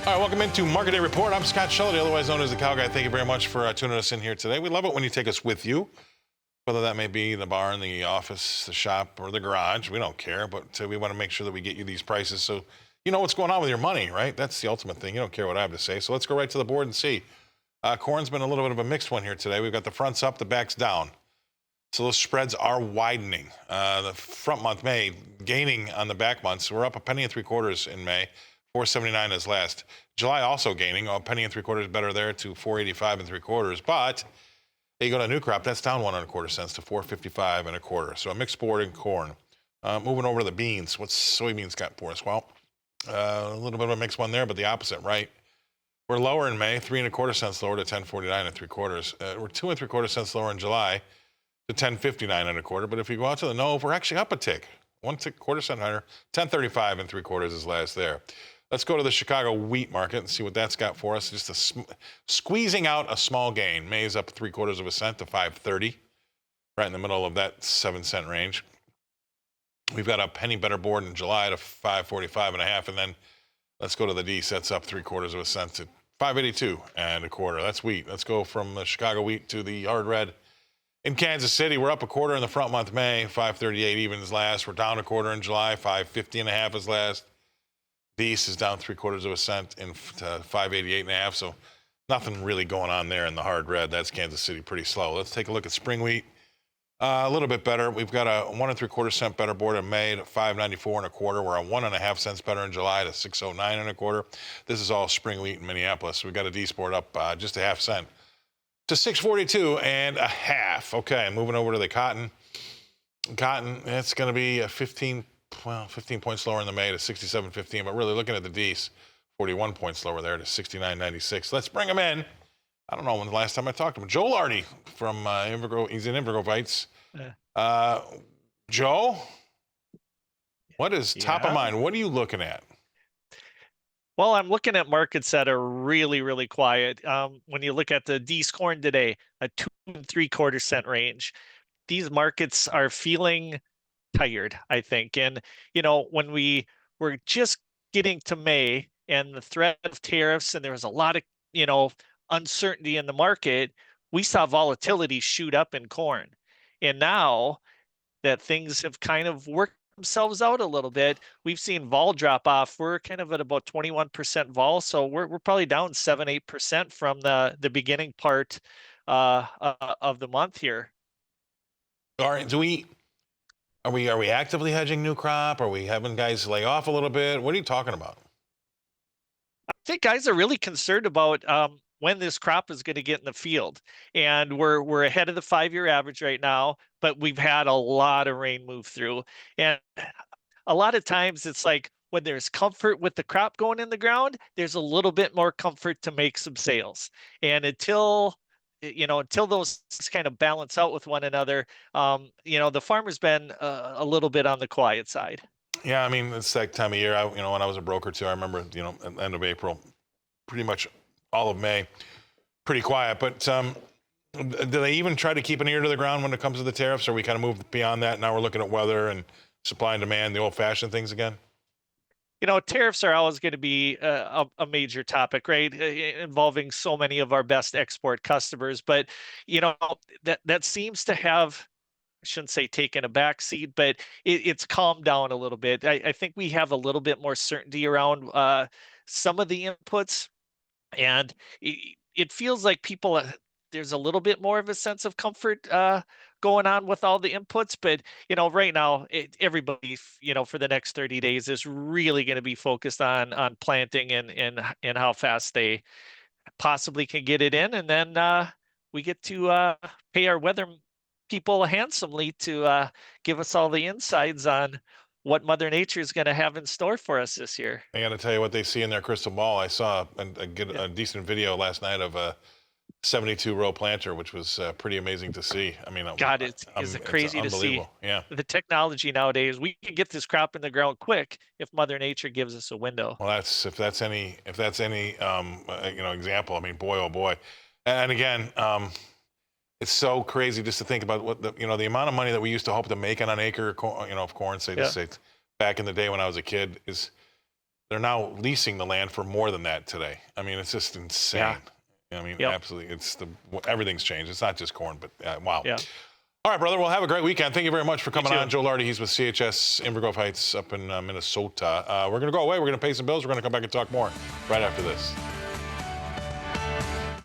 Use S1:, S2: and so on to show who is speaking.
S1: All right, welcome into Market Day Report. I'm Scott Shellady, otherwise known as the Cow Guy. Thank you very much for tuning us in here today. We love it when you take us with you, whether that may be the barn, the office, the shop, or the garage. We don't care, but we want to make sure that we get you these prices so you know what's going on with your money, right? That's the ultimate thing. You don't care what I have to say. So let's go right to the board and see. Corn's been a little bit of a mixed one here today. We've got the fronts up, the backs down. So those spreads are widening. The front month, May, gaining on the back months. We're up a penny and 3/4 in May. 479 is last. July also gaining, a penny and 3/4 better there to 485 3/4. But you go to new crop, that's down 1 1/4 cents to 455 1/4. So a mixed board in corn. Moving over to the beans, what's soybeans got for us? Well, a little bit of a mixed one there, but the opposite, right? We're lower in May, 3 1/4 cents lower to 1049 3/4. We're 2 3/4 cents lower in July to 1059 1/4. But if you go out to the nose, we're actually up a tick, 1 1/4 cent higher, 1035 3/4 is last there. Let's go to the Chicago wheat market and see what that's got for us. Just squeezing out a small gain. May is up 3/4 cent to 530, right in the middle of that 7-cent range. We've got a penny better board in July to 545 1/2, and then let's go to the D. That's up 3/4 cent to 582 1/4. That's wheat. Let's go from the Chicago wheat to the hard red. In Kansas City, we're up 1/4 in the front month, May, 538 even is last. We're down 1/4 in July, 550 1/2 is last. The East is down 3/4 cent to 588 1/2. So nothing really going on there in the hard red. That's Kansas City, pretty slow. Let's take a look at spring wheat. A little bit better. We've got a 1 3/4 cent better board in May to 594 1/4. We're on 1 1/2 cents better in July to 609 1/4. This is all spring wheat in Minneapolis. We've got a D sport up just a 1/2 cent to 642 1/2. Okay, moving over to the cotton. Cotton, it's going to be a 15 points lower in the May to 67.15, but really looking at the D's, 41 points lower there to 69.96. Let's bring him in. I don't know when the last time I talked to him. Joe Lardy from Invergo. He's in Invergo Bites. Joe, what is top of mind? What are you looking at?
S2: Well, I'm looking at markets that are really, really quiet. When you look at the D's corn today, a 2 3/4 cent range. These markets are feeling tired, I think. And, you know, when we were just getting to May and the threat of tariffs, and there was a lot of, uncertainty in the market, we saw volatility shoot up in corn. And now that things have kind of worked themselves out a little bit, we've seen vol drop off. We're kind of at about 21% vol. So we're probably down 7-8% from the beginning part of the month here.
S1: All right, Are we actively hedging new crop? Are we having guys lay off a little bit? What are you talking about?
S2: I think guys are really concerned about when this crop is going to get in the field, and we're ahead of the 5-year average right now, but we've had a lot of rain move through, and a lot of times it's like when there's comfort with the crop going in the ground, there's a little bit more comfort to make some sales, and until those kind of balance out with one another, the farmer's been a little bit on the quiet side.
S1: Yeah, I mean, it's that time of year. When I was a broker too, I remember, at the end of April, pretty much all of May, pretty quiet. But do they even try to keep an ear to the ground when it comes to the tariffs? Or we kind of moved beyond that? Now we're looking at weather and supply and demand, the old-fashioned things again?
S2: Tariffs are always going to be a major topic, right? Involving so many of our best export customers. But, that seems to have, I shouldn't say taken a back seat, but it's calmed down a little bit. I think we have a little bit more certainty around some of the inputs. And it feels like people, there's a little bit more of a sense of comfort going on with all the inputs. But, right now, everybody, for the next 30 days is really going to be focused on planting and how fast they possibly can get it in. And then we get to pay our weather people handsomely to give us all the insides on what Mother Nature is going to have in store for us this year.
S1: I got to tell you what they see in their crystal ball. I saw a decent video last night of a 72-row planter, which was pretty amazing to see. I mean,
S2: God, it's crazy to see.
S1: Yeah,
S2: the technology nowadays. We can get this crop in the ground quick if Mother Nature gives us a window.
S1: Well, if that's any example. I mean, boy, oh boy. And again, it's so crazy just to think about what the amount of money that we used to hope to make on an acre of corn, of corn, say back in the day when I was a kid, is they're now leasing the land for more than that today. I mean, it's just insane. I mean,
S2: Yep.
S1: absolutely. Everything's changed. It's not just corn, but wow.
S2: Yeah.
S1: All right, brother. Well, have a great weekend. Thank you very much for coming
S2: too.
S1: on. Joe Lardy, he's with CHS Inver Grove Heights up in Minnesota. We're going to go away. We're going to pay some bills. We're going to come back and talk more right after this.